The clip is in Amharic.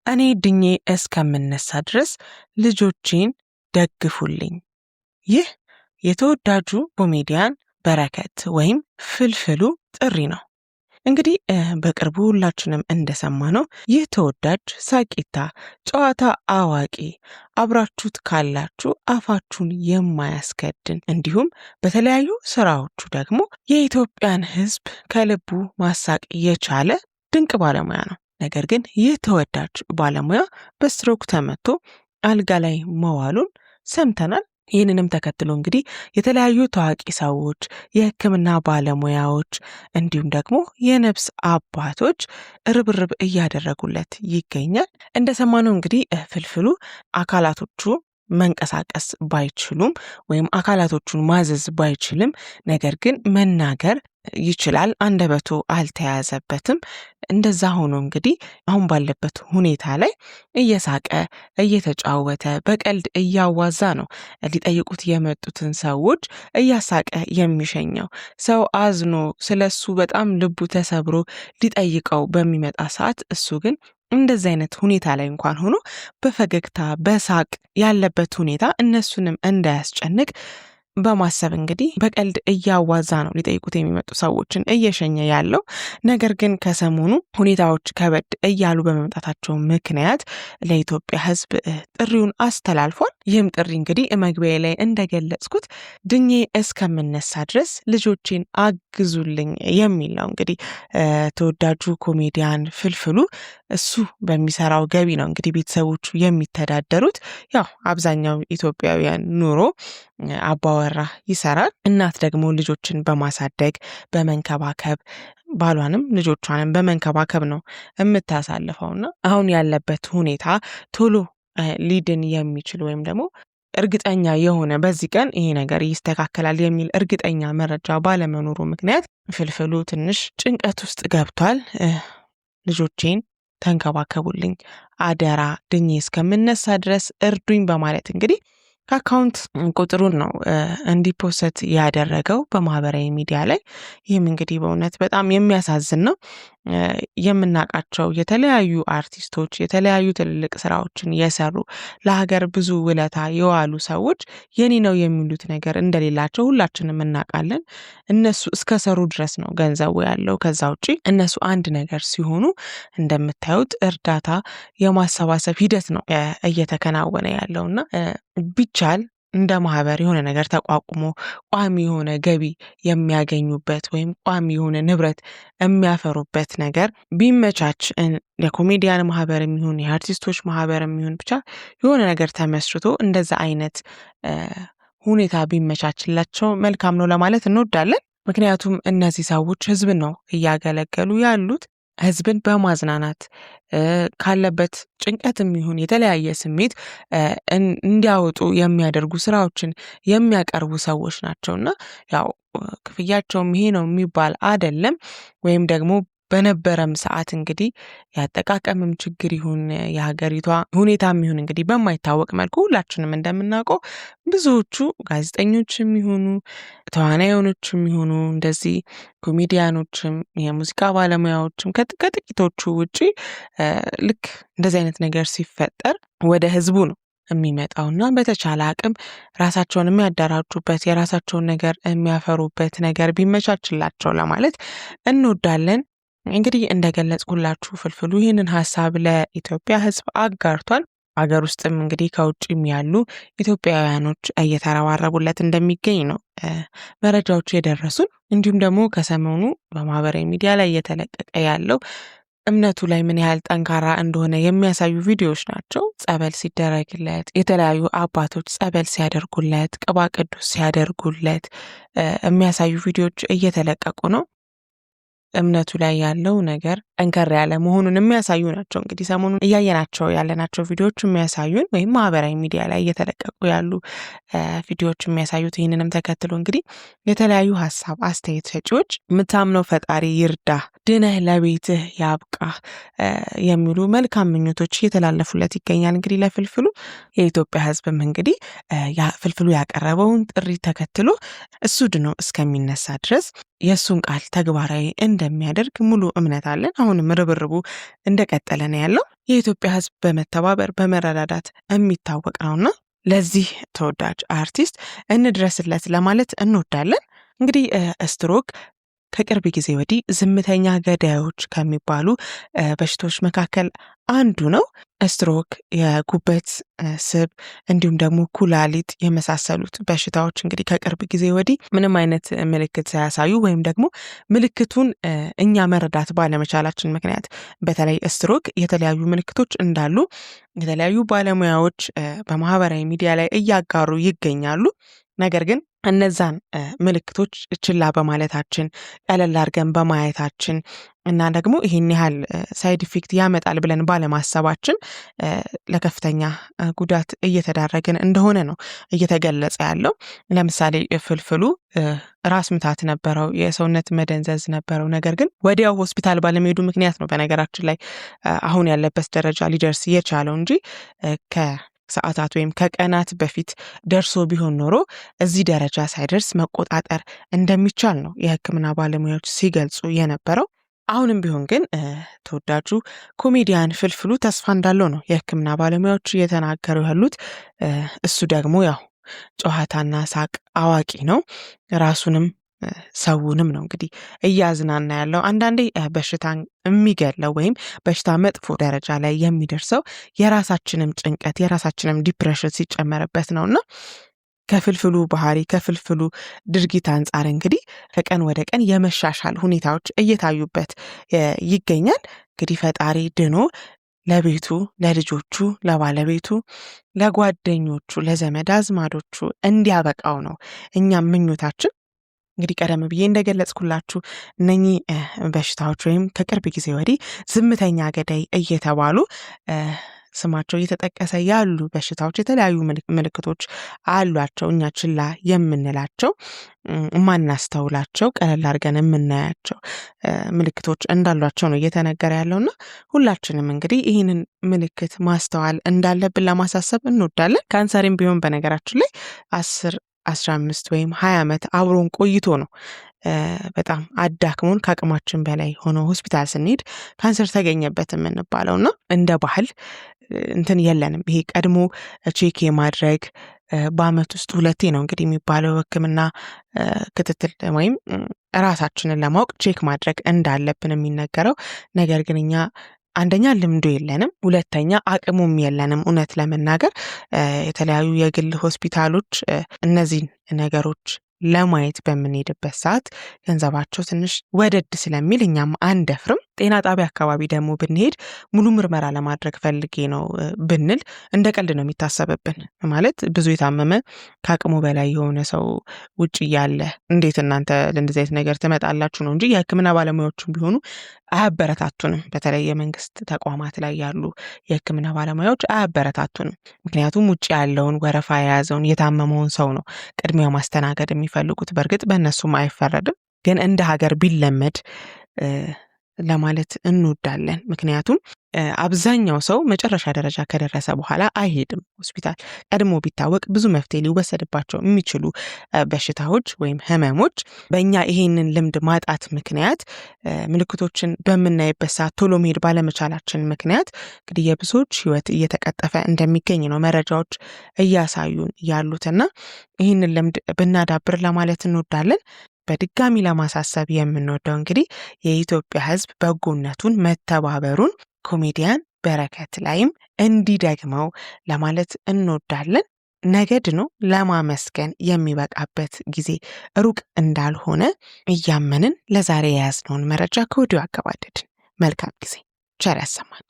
እኔ ድኜ እስከምነሳ ድረስ ልጆቼን ደግፉልኝ። ይህ የተወዳጁ ኮሜዲያን በረከት ወይም ፍልፍሉ ጥሪ ነው። እንግዲህ በቅርቡ ሁላችንም እንደሰማነው ይህ ተወዳጅ ሳቂታ ጨዋታ አዋቂ አብራችሁት ካላችሁ አፋችሁን የማያስከድን እንዲሁም በተለያዩ ስራዎቹ ደግሞ የኢትዮጵያን ሕዝብ ከልቡ ማሳቅ የቻለ ድንቅ ባለሙያ ነው። ነገር ግን ይህ ተወዳጅ ባለሙያ በስትሮክ ተመቶ አልጋ ላይ መዋሉን ሰምተናል። ይህንንም ተከትሎ እንግዲህ የተለያዩ ታዋቂ ሰዎች፣ የሕክምና ባለሙያዎች እንዲሁም ደግሞ የነፍስ አባቶች ርብርብ እያደረጉለት ይገኛል። እንደሰማነው እንግዲህ ፍልፍሉ አካላቶቹ መንቀሳቀስ ባይችሉም ወይም አካላቶቹን ማዘዝ ባይችልም ነገር ግን መናገር ይችላል። አንደበቱ አልተያዘበትም። እንደዛ ሆኖ እንግዲህ አሁን ባለበት ሁኔታ ላይ እየሳቀ እየተጫወተ በቀልድ እያዋዛ ነው ሊጠይቁት የመጡትን ሰዎች እያሳቀ የሚሸኘው። ሰው አዝኖ ስለሱ በጣም ልቡ ተሰብሮ ሊጠይቀው በሚመጣ ሰዓት እሱ ግን እንደዚህ አይነት ሁኔታ ላይ እንኳን ሆኖ በፈገግታ በሳቅ ያለበት ሁኔታ እነሱንም እንዳያስጨንቅ በማሰብ እንግዲህ በቀልድ እያዋዛ ነው ሊጠይቁት የሚመጡ ሰዎችን እየሸኘ ያለው። ነገር ግን ከሰሞኑ ሁኔታዎች ከበድ እያሉ በመምጣታቸው ምክንያት ለኢትዮጵያ ሕዝብ ጥሪውን አስተላልፏል። ይህም ጥሪ እንግዲህ መግቢያ ላይ እንደገለጽኩት ድኜ እስከምነሳ ድረስ ልጆቼን አግዙልኝ የሚል ነው። እንግዲህ ተወዳጁ ኮሜዲያን ፍልፍሉ እሱ በሚሰራው ገቢ ነው እንግዲህ ቤተሰቦቹ የሚተዳደሩት። ያው አብዛኛው ኢትዮጵያውያን ኑሮ አባወራ ይሰራል፣ እናት ደግሞ ልጆችን በማሳደግ በመንከባከብ ባሏንም ልጆቿንም በመንከባከብ ነው የምታሳልፈውና አሁን ያለበት ሁኔታ ቶሎ ሊድን የሚችል ወይም ደግሞ እርግጠኛ የሆነ በዚህ ቀን ይሄ ነገር ይስተካከላል የሚል እርግጠኛ መረጃ ባለመኖሩ ምክንያት ፍልፍሉ ትንሽ ጭንቀት ውስጥ ገብቷል። ልጆቼን ተንከባከቡልኝ አደራ፣ ድኜ እስከምነሳ ድረስ እርዱኝ በማለት እንግዲህ ከአካውንት ቁጥሩን ነው እንዲፖስት ያደረገው በማህበራዊ ሚዲያ ላይ። ይህም እንግዲህ በእውነት በጣም የሚያሳዝን ነው። የምናውቃቸው የተለያዩ አርቲስቶች የተለያዩ ትልልቅ ስራዎችን የሰሩ ለሀገር ብዙ ውለታ የዋሉ ሰዎች የኔ ነው የሚሉት ነገር እንደሌላቸው ሁላችንም እናውቃለን። እነሱ እስከሰሩ ድረስ ነው ገንዘቡ ያለው። ከዛ ውጪ እነሱ አንድ ነገር ሲሆኑ እንደምታዩት እርዳታ የማሰባሰብ ሂደት ነው እየተከናወነ ያለውና ቢቻል እንደ ማህበር የሆነ ነገር ተቋቁሞ ቋሚ የሆነ ገቢ የሚያገኙበት ወይም ቋሚ የሆነ ንብረት የሚያፈሩበት ነገር ቢመቻች የኮሜዲያን ማህበር የሚሆን የአርቲስቶች ማህበር የሚሆን ብቻ የሆነ ነገር ተመስርቶ እንደዛ አይነት ሁኔታ ቢመቻችላቸው መልካም ነው ለማለት እንወዳለን። ምክንያቱም እነዚህ ሰዎች ህዝብን ነው እያገለገሉ ያሉት። ህዝብን በማዝናናት ካለበት ጭንቀትም ይሁን የተለያየ ስሜት እንዲያወጡ የሚያደርጉ ስራዎችን የሚያቀርቡ ሰዎች ናቸውና ያው ክፍያቸውም ይሄ ነው የሚባል አይደለም። ወይም ደግሞ በነበረም ሰዓት እንግዲህ ያጠቃቀምም ችግር ይሁን የሀገሪቷ ሁኔታም ይሁን እንግዲህ በማይታወቅ መልኩ ሁላችንም እንደምናውቀው ብዙዎቹ ጋዜጠኞችም ይሁኑ ተዋናዮችም ይሁኑ እንደዚህ ኮሜዲያኖችም የሙዚቃ ባለሙያዎችም ከጥቂቶቹ ውጪ ልክ እንደዚህ አይነት ነገር ሲፈጠር ወደ ህዝቡ ነው የሚመጣውና በተቻለ አቅም ራሳቸውን የሚያደራጁበት የራሳቸውን ነገር የሚያፈሩበት ነገር ቢመቻችላቸው ለማለት እንወዳለን። እንግዲህ እንደገለጽኩላችሁ ፍልፍሉ ይህንን ሀሳብ ለኢትዮጵያ ህዝብ አጋርቷል። ሀገር ውስጥም እንግዲህ ከውጭም ያሉ ኢትዮጵያውያኖች እየተረባረቡለት እንደሚገኝ ነው መረጃዎቹ የደረሱን። እንዲሁም ደግሞ ከሰሞኑ በማህበራዊ ሚዲያ ላይ እየተለቀቀ ያለው እምነቱ ላይ ምን ያህል ጠንካራ እንደሆነ የሚያሳዩ ቪዲዮዎች ናቸው። ጸበል ሲደረግለት፣ የተለያዩ አባቶች ጸበል ሲያደርጉለት፣ ቅባ ቅዱስ ሲያደርጉለት የሚያሳዩ ቪዲዮዎች እየተለቀቁ ነው። እምነቱ ላይ ያለው ነገር ጠንከር ያለ መሆኑን የሚያሳዩ ናቸው። እንግዲህ ሰሞኑን እያየናቸው ያለናቸው ቪዲዮዎች የሚያሳዩን ወይም ማህበራዊ ሚዲያ ላይ እየተለቀቁ ያሉ ቪዲዮዎች የሚያሳዩት ይህንንም ተከትሎ እንግዲህ የተለያዩ ሀሳብ አስተያየት ሰጪዎች የምታምነው ፈጣሪ ይርዳ፣ ድነህ ለቤትህ ያብቃ የሚሉ መልካም ምኞቶች እየተላለፉለት ይገኛል። እንግዲህ ለፍልፍሉ የኢትዮጵያ ሕዝብም እንግዲህ ፍልፍሉ ያቀረበውን ጥሪ ተከትሎ እሱ ድኖ እስከሚነሳ ድረስ የእሱን ቃል ተግባራዊ እንደሚያደርግ ሙሉ እምነት አለን። አሁንም ርብርቡ እንደቀጠለ ነው ያለው። የኢትዮጵያ ሕዝብ በመተባበር በመረዳዳት የሚታወቅ ነውና ለዚህ ተወዳጅ አርቲስት እንድረስለት ለማለት እንወዳለን። እንግዲህ ስትሮክ ከቅርብ ጊዜ ወዲህ ዝምተኛ ገዳዮች ከሚባሉ በሽታዎች መካከል አንዱ ነው። ስትሮክ፣ የጉበት ስብ እንዲሁም ደግሞ ኩላሊት የመሳሰሉት በሽታዎች እንግዲህ ከቅርብ ጊዜ ወዲህ ምንም አይነት ምልክት ሳያሳዩ ወይም ደግሞ ምልክቱን እኛ መረዳት ባለመቻላችን ምክንያት በተለይ ስትሮክ የተለያዩ ምልክቶች እንዳሉ የተለያዩ ባለሙያዎች በማህበራዊ ሚዲያ ላይ እያጋሩ ይገኛሉ። ነገር ግን እነዛን ምልክቶች ችላ በማለታችን ቀለል አድርገን በማየታችን እና ደግሞ ይህን ያህል ሳይድ ኢፌክት ያመጣል ብለን ባለማሰባችን ለከፍተኛ ጉዳት እየተዳረግን እንደሆነ ነው እየተገለጸ ያለው። ለምሳሌ ፍልፍሉ ራስ ምታት ነበረው፣ የሰውነት መደንዘዝ ነበረው። ነገር ግን ወዲያው ሆስፒታል ባለመሄዱ ምክንያት ነው በነገራችን ላይ አሁን ያለበት ደረጃ ሊደርስ የቻለው እንጂ ሰዓታት ወይም ከቀናት በፊት ደርሶ ቢሆን ኖሮ እዚህ ደረጃ ሳይደርስ መቆጣጠር እንደሚቻል ነው የሕክምና ባለሙያዎች ሲገልጹ የነበረው። አሁንም ቢሆን ግን ተወዳጁ ኮሜዲያን ፍልፍሉ ተስፋ እንዳለው ነው የሕክምና ባለሙያዎች እየተናገሩ ያሉት። እሱ ደግሞ ያው ጨዋታና ሳቅ አዋቂ ነው። ራሱንም ሰውንም ነው እንግዲህ እያዝናና ያለው። አንዳንዴ በሽታን የሚገለው ወይም በሽታ መጥፎ ደረጃ ላይ የሚደርሰው የራሳችንም ጭንቀት የራሳችንም ዲፕሬሽን ሲጨመርበት ነውና ከፍልፍሉ ባህሪ ከፍልፍሉ ድርጊት አንጻር እንግዲህ ከቀን ወደ ቀን የመሻሻል ሁኔታዎች እየታዩበት ይገኛል። እንግዲህ ፈጣሪ ድኖ ለቤቱ፣ ለልጆቹ፣ ለባለቤቱ፣ ለጓደኞቹ፣ ለዘመድ አዝማዶቹ እንዲያበቃው ነው እኛም ምኞታችን። እንግዲህ ቀደም ብዬ እንደገለጽኩላችሁ እነኚህ በሽታዎች ወይም ከቅርብ ጊዜ ወዲህ ዝምተኛ ገዳይ እየተባሉ ስማቸው እየተጠቀሰ ያሉ በሽታዎች የተለያዩ ምልክቶች አሏቸው። እኛ ችላ የምንላቸው ማናስተውላቸው ቀለል አድርገን የምናያቸው ምልክቶች እንዳሏቸው ነው እየተነገረ ያለውና ሁላችንም እንግዲህ ይህንን ምልክት ማስተዋል እንዳለብን ለማሳሰብ እንወዳለን። ካንሰርም ቢሆን በነገራችን ላይ 15 ወይም 20 ዓመት አብሮን ቆይቶ ነው በጣም አዳክሞን ከአቅማችን በላይ ሆኖ ሆስፒታል ስንሄድ ካንሰር ተገኘበት የምንባለውና እንደ ባህል እንትን የለንም። ይሄ ቀድሞ ቼክ የማድረግ በአመት ውስጥ 2 ነው እንግዲህ የሚባለው ሕክምና ክትትል ወይም ራሳችንን ለማወቅ ቼክ ማድረግ እንዳለብን የሚነገረው። ነገር ግን እኛ አንደኛ ልምዱ የለንም፣ ሁለተኛ አቅሙም የለንም። እውነት ለመናገር የተለያዩ የግል ሆስፒታሎች እነዚህን ነገሮች ለማየት በምንሄድበት ሰዓት ገንዘባቸው ትንሽ ወደድ ስለሚል እኛም አንደፍርም። ጤና ጣቢያ አካባቢ ደግሞ ብንሄድ ሙሉ ምርመራ ለማድረግ ፈልጌ ነው ብንል እንደ ቀልድ ነው የሚታሰብብን። ማለት ብዙ የታመመ ከአቅሙ በላይ የሆነ ሰው ውጭ እያለ እንዴት እናንተ ለእንደዚህ አይነት ነገር ትመጣላችሁ ነው እንጂ የሕክምና ባለሙያዎችም ቢሆኑ አያበረታቱንም። በተለይ የመንግስት ተቋማት ላይ ያሉ የሕክምና ባለሙያዎች አያበረታቱንም። ምክንያቱም ውጭ ያለውን ወረፋ የያዘውን የታመመውን ሰው ነው ቅድሚያ ማስተናገድ የሚፈልጉት። በእርግጥ በእነሱም አይፈረድም፣ ግን እንደ ሀገር ቢለመድ ለማለት እንወዳለን። ምክንያቱም አብዛኛው ሰው መጨረሻ ደረጃ ከደረሰ በኋላ አይሄድም ሆስፒታል። ቀድሞ ቢታወቅ ብዙ መፍትሄ ሊወሰድባቸው የሚችሉ በሽታዎች ወይም ህመሞች በእኛ ይሄንን ልምድ ማጣት ምክንያት ምልክቶችን በምናይበት ሰዓት ቶሎ መሄድ ባለመቻላችን ምክንያት እንግዲህ የብዙዎች ህይወት እየተቀጠፈ እንደሚገኝ ነው መረጃዎች እያሳዩን ያሉትና ይህንን ልምድ ብናዳብር ለማለት እንወዳለን። በድጋሚ ለማሳሰብ የምንወደው እንግዲህ የኢትዮጵያ ሕዝብ በጎነቱን መተባበሩን ኮሜዲያን በረከት ላይም እንዲደግመው ለማለት እንወዳለን። ነገ ድኖ ለማመስገን የሚበቃበት ጊዜ ሩቅ እንዳልሆነ እያመንን ለዛሬ የያዝነውን መረጃ ከወዲሁ አገባደድን። መልካም ጊዜ፣ ቸር ያሰማን።